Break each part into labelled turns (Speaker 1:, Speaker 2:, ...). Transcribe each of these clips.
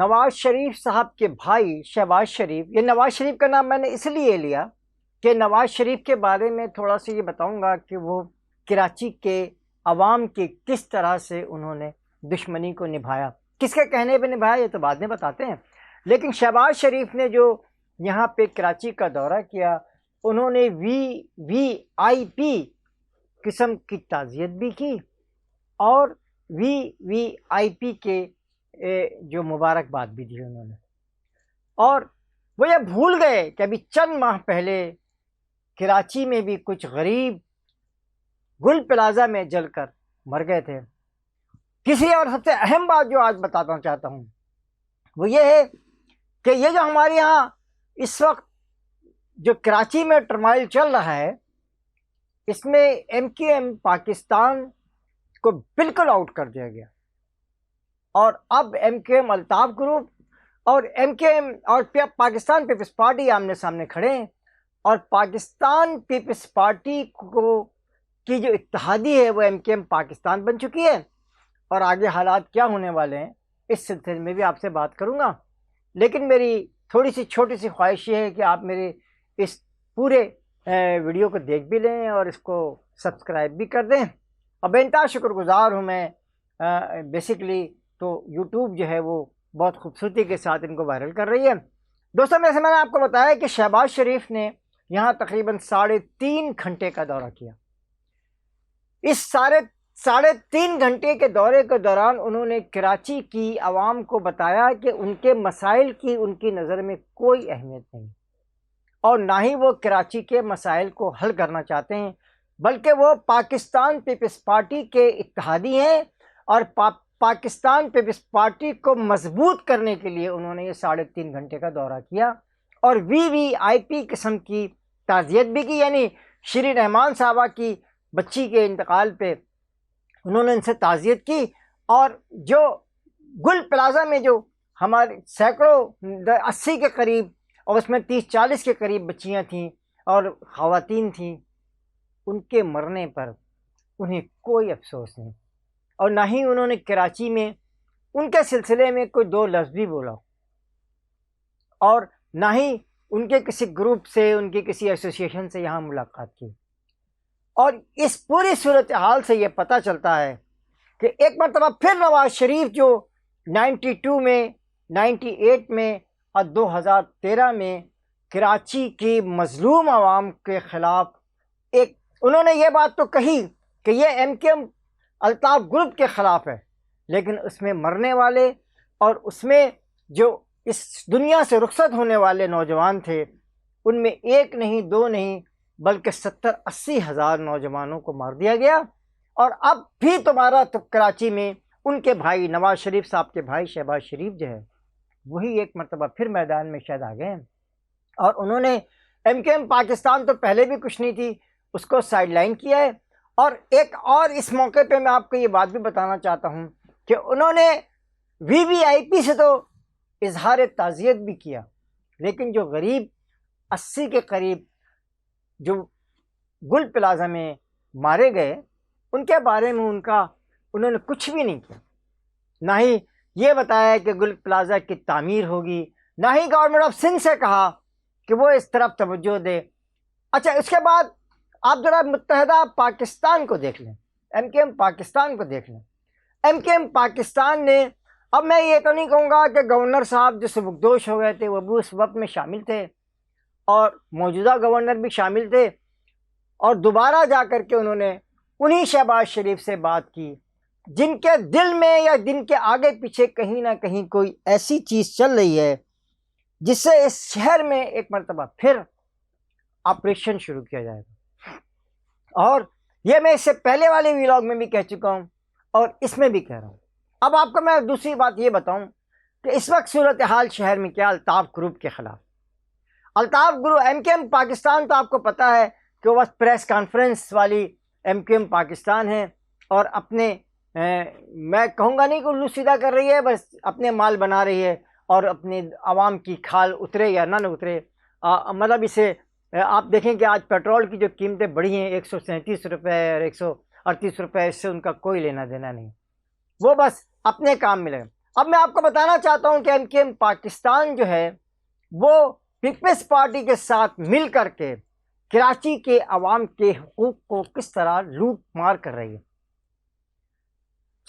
Speaker 1: نواز شریف صاحب کے بھائی شہباز شریف، یہ نواز شریف کا نام میں نے اس لیے لیا کہ نواز شریف کے بارے میں تھوڑا سا یہ بتاؤں گا کہ وہ کراچی کے عوام کی کس طرح سے انہوں نے دشمنی کو نبھایا، کس کے کہنے پہ نبھایا یہ تو بعد میں بتاتے ہیں۔ لیکن شہباز شریف نے جو یہاں پہ کراچی کا دورہ کیا، انہوں نے وی آئی پی قسم کی تعزیت بھی کی اور وی آئی پی کے جو مبارکباد بھی دی انہوں نے، اور وہ یہ بھول گئے کہ ابھی چند ماہ پہلے کراچی میں بھی کچھ غریب گل پلازہ میں جل کر مر گئے تھے۔ کسی اور سب سے اہم بات جو آج بتانا چاہتا ہوں وہ یہ ہے کہ یہ جو ہمارے یہاں اس وقت جو کراچی میں ٹرمائل چل رہا ہے، اس میں MKM پاکستان کو بالکل آؤٹ کر دیا گیا، اور اب MKM الطاف گروپ اور MKM اور پاکستان پیپلز پارٹی آمنے سامنے کھڑے ہیں، اور پاکستان پیپلز پارٹی کی جو اتحادی ہے وہ MKM پاکستان بن چکی ہے، اور آگے حالات کیا ہونے والے ہیں اس سلسلے میں بھی آپ سے بات کروں گا۔ لیکن میری تھوڑی سی چھوٹی سی خواہش یہ ہے کہ آپ میرے اس پورے ویڈیو کو دیکھ بھی لیں اور اس کو سبسکرائب بھی کر دیں، اور بے انتہا شکر گزار ہوں میں بیسکلی تو یوٹیوب جو ہے وہ بہت خوبصورتی کے ساتھ ان کو وائرل کر رہی ہے۔ دوستوں میں نے آپ کو بتایا کہ شہباز شریف نے یہاں تقریباً 3.5 گھنٹے کا دورہ کیا۔ اس 3.5 گھنٹے کے دورے کے دوران انہوں نے کراچی کی عوام کو بتایا کہ ان کے مسائل کی ان کی نظر میں کوئی اہمیت نہیں، اور نہ ہی وہ کراچی کے مسائل کو حل کرنا چاہتے ہیں، بلکہ وہ پاکستان پیپلز پارٹی کے اتحادی ہیں، اور پاکستان پیپلز پارٹی کو مضبوط کرنے کے لیے انہوں نے یہ 3.5 گھنٹے کا دورہ کیا، اور وی آئی پی قسم کی تعزیت بھی کی، یعنی شیریں رحمان صاحبہ کی بچی کے انتقال پہ انہوں نے ان سے تعزیت کی، اور جو گل پلازہ میں جو ہمارے سینکڑوں 80 کے قریب اور اس میں 30-40 کے قریب بچیاں تھیں اور خواتین تھیں، ان کے مرنے پر انہیں کوئی افسوس نہیں، اور نہ ہی انہوں نے کراچی میں ان کے سلسلے میں کوئی 2 لفظ بھی بولا، اور نہ ہی ان کے کسی گروپ سے ان کی کسی ایسوسیشن سے یہاں ملاقات کی۔ اور اس پوری صورتحال سے یہ پتہ چلتا ہے کہ ایک مرتبہ پھر نواز شریف جو 92 میں 98 میں اور 2013 میں کراچی کی مظلوم عوام کے خلاف انہوں نے یہ بات تو کہی کہ یہ MKM الطاف گروپ کے خلاف ہے، لیکن اس میں مرنے والے اور اس میں جو اس دنیا سے رخصت ہونے والے نوجوان تھے، ان میں 1 نہیں 2 نہیں بلکہ 70-80 ہزار نوجوانوں کو مار دیا گیا، اور اب بھی تمہارا تو کراچی میں ان کے بھائی نواز شریف صاحب کے بھائی شہباز شریف جو ہے وہی ایک مرتبہ پھر میدان میں شاید آ گئے ہیں، اور انہوں نے MKM پاکستان تو پہلے بھی کچھ نہیں تھی، اس کو سائیڈ لائن کیا ہے۔ اور ایک اور اس موقع پہ میں آپ کو یہ بات بھی بتانا چاہتا ہوں کہ انہوں نے وی آئی پی سے تو اظہار تعزیت بھی کیا، لیکن جو غریب 80 کے قریب جو گل پلازہ میں مارے گئے ان کے بارے میں انہوں نے کچھ بھی نہیں کیا، نہ ہی یہ بتایا کہ گل پلازہ کی تعمیر ہوگی، نہ ہی گورنمنٹ آف سندھ سے کہا کہ وہ اس طرف توجہ دے۔ اچھا، اس کے بعد آپ ذرا متحدہ پاکستان کو دیکھ لیں، MKM پاکستان کو دیکھ لیں۔ MKM پاکستان نے، اب میں یہ تو نہیں کہوں گا کہ گورنر صاحب جو سبکدوش ہو گئے تھے وہ بھی اس وقت میں شامل تھے، اور موجودہ گورنر بھی شامل تھے، اور دوبارہ جا کر کے انہوں نے انہی شہباز شریف سے بات کی جن کے دل میں یا جن کے آگے پیچھے کہیں نہ کہیں کوئی ایسی چیز چل رہی ہے جس سے اس شہر میں ایک مرتبہ پھر آپریشن شروع کیا جائے گا۔ اور یہ میں اس سے پہلے والے ویلاگ میں بھی کہہ چکا ہوں اور اس میں بھی کہہ رہا ہوں۔ اب آپ کو میں دوسری بات یہ بتاؤں کہ اس وقت صورتحال شہر میں کیا، الطاف گروپ کے خلاف۔ الطاف گروپ MKM پاکستان تو آپ کو پتہ ہے کہ وہ بس پریس کانفرنس والی MKM پاکستان ہے، اور اپنے میں کہوں گا نہیں کہ الو سیدھا کر رہی ہے، بس اپنے مال بنا رہی ہے، اور اپنے عوام کی کھال اترے یا نہ اترے، مطلب اسے آپ دیکھیں کہ آج پیٹرول کی جو قیمتیں بڑھی ہیں 137 روپے اور 138 روپے، اس سے ان کا کوئی لینا دینا نہیں، وہ بس اپنے کام میں لگے۔ اب میں آپ کو بتانا چاہتا ہوں کہ ایم کیو ایم پاکستان جو ہے وہ پیپلز پارٹی کے ساتھ مل کر کے کراچی کے عوام کے حقوق کو کس طرح لوٹ مار کر رہی ہے۔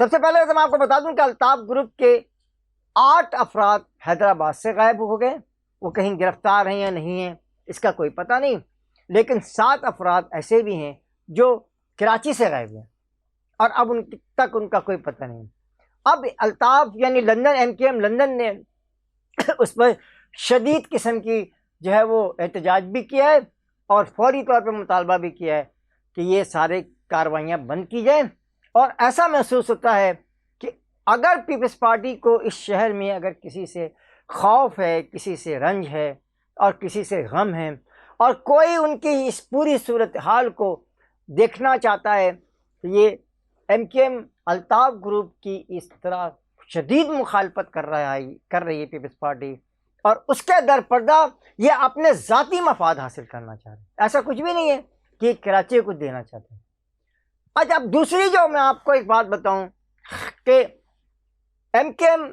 Speaker 1: سب سے پہلے تو میں آپ کو بتا دوں کہ الطاف گروپ کے 8 افراد حیدرآباد سے غائب ہو گئے، وہ کہیں گرفتار ہیں یا نہیں ہیں اس کا کوئی پتہ نہیں، لیکن 7 افراد ایسے بھی ہیں جو کراچی سے غائب ہیں اور اب ان تک ان کا کوئی پتہ نہیں۔ اب الطاف یعنی London, M Q M London نے اس پر شدید قسم کی جو ہے وہ احتجاج بھی کیا ہے اور فوری طور پہ مطالبہ بھی کیا ہے کہ یہ سارے کاروائیاں بند کی جائیں، اور ایسا محسوس ہوتا ہے کہ اگر پیپلز پارٹی کو اس شہر میں اگر کسی سے خوف ہے، کسی سے رنج ہے اور کسی سے غم ہے اور کوئی ان کی اس پوری صورتحال کو دیکھنا چاہتا ہے تو یہ M Q M Altaf group کی اس طرح شدید مخالفت کر رہی ہے پیپلز پارٹی، اور اس کے در پردہ یہ اپنے ذاتی مفاد حاصل کرنا چاہ رہے ہیں۔ ایسا کچھ بھی نہیں ہے کہ یہ کراچی کو دینا چاہتے ہیں۔ اچھا، اب دوسری جو میں آپ کو ایک بات بتاؤں کہ ایم کیو ایم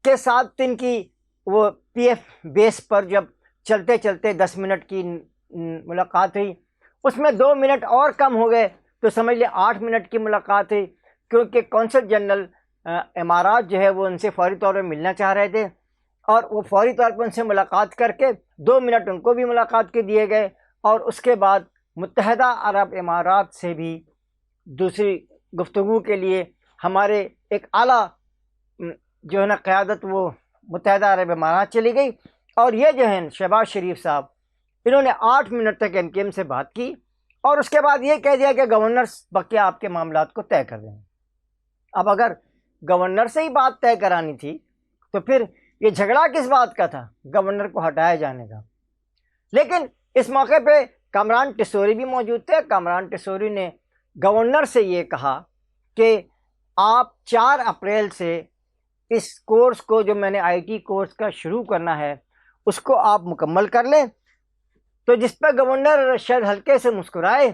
Speaker 1: کے ساتھ ان کی وہ پی ایف بیس پر جب چلتے چلتے 10 منٹ کی ملاقات ہوئی، اس میں 2 منٹ اور کم ہو گئے تو سمجھ لیں 8 منٹ کی ملاقات ہوئی، کیونکہ کونسل جنرل امارات جو ہے وہ ان سے فوری طور پر ملنا چاہ رہے تھے اور وہ فوری طور پر ان سے ملاقات کر کے 2 منٹ ان کو بھی ملاقات کے دیے گئے، اور اس کے بعد متحدہ عرب امارات سے بھی دوسری گفتگو کے لیے ہمارے ایک اعلیٰ جو ہے نا قیادت وہ متحدہ عرب امارات چلی گئی، اور یہ جو ہیں شہباز شریف صاحب انہوں نے 8 منٹ تک ایم کیو ایم سے بات کی اور اس کے بعد یہ کہہ دیا کہ گورنر بقیہ آپ کے معاملات کو طے کر دیں۔ اب اگر گورنر سے ہی بات طے کرانی تھی تو پھر یہ جھگڑا کس بات کا تھا، گورنر کو ہٹائے جانے کا؟ لیکن اس موقع پہ کامران ٹیسوری بھی موجود تھے۔ کامران ٹیسوری نے گورنر سے یہ کہا کہ آپ 4 اپریل سے اس کورس کو جو میں نے آئی ٹی کورس کا شروع کرنا ہے اس کو آپ مکمل کر لیں، تو جس پہ گورنر شاید ہلکے سے مسکرائے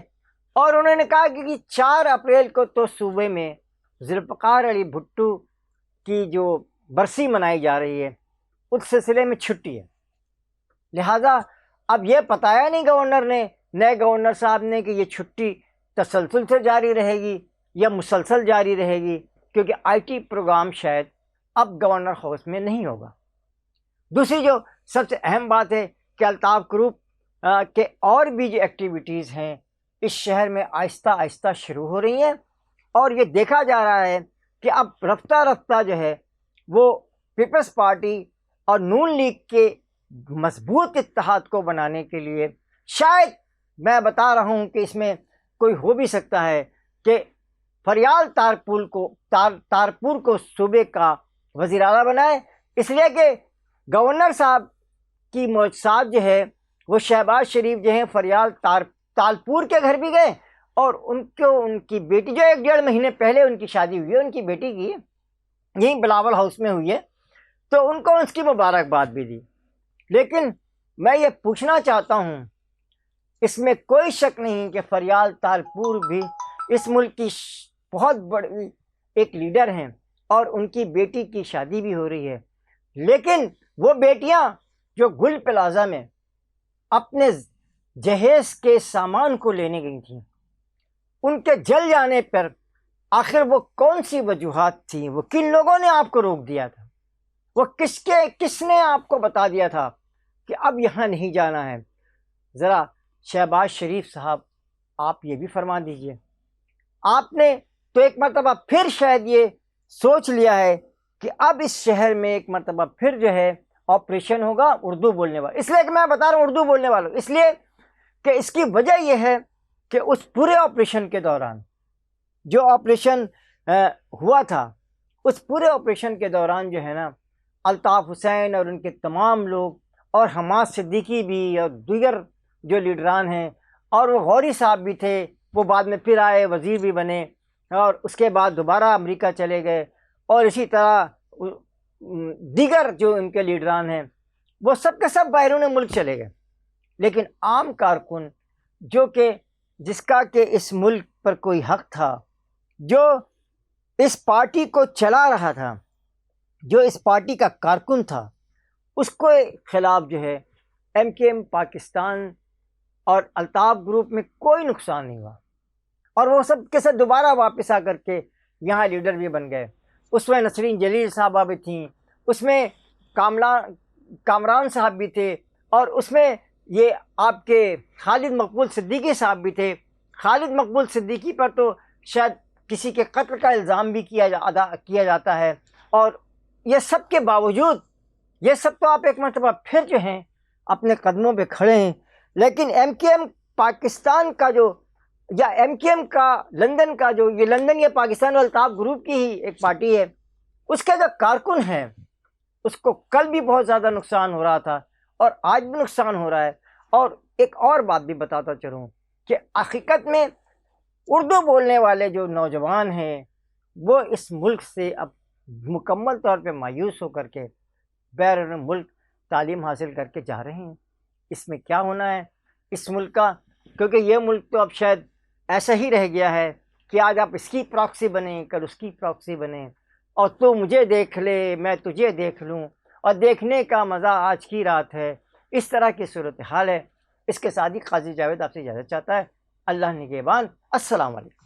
Speaker 1: اور انہوں نے کہا کہ 4 اپریل کو تو صوبے میں ذوالفقار علی بھٹو کی جو برسی منائی جا رہی ہے اس سلسلے میں چھٹی ہے، لہٰذا اب یہ بتایا نہیں گورنر نے، نئے گورنر صاحب نے، کہ یہ چھٹی تسلسل سے جاری رہے گی یا مسلسل جاری رہے گی، کیونکہ آئی ٹی پروگرام شاید اب گورنر ہاؤس میں نہیں ہوگا۔ دوسری جو سب سے اہم بات ہے کہ الطاف گروپ کے اور بھی جو ایکٹیویٹیز ہیں اس شہر میں آہستہ آہستہ شروع ہو رہی ہیں، اور یہ دیکھا جا رہا ہے کہ اب رفتہ رفتہ جو ہے وہ پیپلز پارٹی اور نون لیگ کے مضبوط اتحاد کو بنانے کے لیے شاید میں بتا رہا ہوں کہ اس میں کوئی ہو بھی سکتا ہے کہ فریال تارپور کو صوبے کا وزیر اعلیٰ بنائے، اس لیے کہ گورنر صاحب کی معجزات جو ہے وہ شہباز شریف جو ہیں فریال تالپور کے گھر بھی گئے، اور ان کی بیٹی جو 1-1.5 مہینے پہلے ان کی شادی ہوئی ہے، ان کی بیٹی کی یہیں بلاول ہاؤس میں ہوئی ہے، تو ان کو اس کی مبارکباد بھی دی۔ لیکن میں یہ پوچھنا چاہتا ہوں، اس میں کوئی شک نہیں کہ فریال تالپور بھی اس ملک کی بہت بڑی ایک لیڈر ہیں اور ان کی بیٹی کی شادی بھی ہو رہی ہے، لیکن وہ بیٹیاں جو گل پلازا میں اپنے جہیز کے سامان کو لینے گئی تھیں، ان کے جل جانے پر آخر وہ کون سی وجوہات تھیں؟ وہ کن لوگوں نے آپ کو روک دیا تھا؟ وہ کس نے آپ کو بتا دیا تھا کہ اب یہاں نہیں جانا ہے؟ ذرا شہباز شریف صاحب آپ یہ بھی فرما دیجئے۔ آپ نے تو ایک مرتبہ پھر شاید یہ سوچ لیا ہے کہ اب اس شہر میں ایک مرتبہ پھر جو ہے آپریشن ہوگا اردو بولنے والا، اس لیے کہ میں بتا رہا ہوں اردو بولنے والوں، اس لیے کہ اس کی وجہ یہ ہے کہ اس پورے آپریشن کے دوران جو آپریشن ہوا تھا، اس پورے آپریشن کے دوران جو ہے نا الطاف حسین اور ان کے تمام لوگ اور حماد صدیقی بھی اور دیگر جو لیڈران ہیں، اور وہ غوری صاحب بھی تھے، وہ بعد میں پھر آئے، وزیر بھی بنے، اور اس کے بعد دوبارہ امریکہ چلے گئے، اور اسی طرح دیگر جو ان کے لیڈران ہیں وہ سب کے سب بیرون ملک چلے گئے، لیکن عام کارکن جو کہ جس کا کہ اس ملک پر کوئی حق تھا، جو اس پارٹی کو چلا رہا تھا، جو اس پارٹی کا کارکن تھا، اس کو خلاف جو ہے ایم کے ایم پاکستان اور الطاف گروپ میں کوئی نقصان نہیں ہوا، اور وہ سب کے ساتھ دوبارہ واپس آ کر کے یہاں لیڈر بھی بن گئے۔ اس میں نسرین جلیل صاحبہ بھی تھیں، اس میں کامران صاحب بھی تھے، اور اس میں یہ آپ کے خالد مقبول صدیقی صاحب بھی تھے۔ خالد مقبول صدیقی پر تو شاید کسی کے قتل کا الزام بھی کیا جاتا ہے، اور یہ سب کے باوجود، یہ سب تو آپ ایک مرتبہ پھر جو ہیں اپنے قدموں پہ کھڑے ہیں، لیکن ایم کے ایم پاکستان کا جو، یا ایم کے ایم کا لندن کا جو، یہ لندن یا پاکستان الطاف گروپ کی ہی ایک پارٹی ہے، اس کا جو کارکن ہے اس کو کل بھی بہت زیادہ نقصان ہو رہا تھا اور آج بھی نقصان ہو رہا ہے۔ اور ایک اور بات بھی بتاتا چلوں کہ حقیقت میں اردو بولنے والے جو نوجوان ہیں وہ اس ملک سے اب مکمل طور پہ مایوس ہو کر کے بیرون ملک تعلیم حاصل کر کے جا رہے ہیں۔ اس میں کیا ہونا ہے اس ملک کا؟ کیونکہ یہ ملک تو اب شاید ایسا ہی رہ گیا ہے کہ آج آپ اس کی پراکسی بنیں، کل اس کی پراکسی بنیں، اور تو مجھے دیکھ لے میں تجھے دیکھ لوں، اور دیکھنے کا مزہ آج کی رات ہے۔ اس طرح کی صورتحال ہے۔ اس کے ساتھ ہی قاضی جاوید آپ سے اجازت چاہتا ہے۔ اللہ نگہبان۔ السلام علیکم۔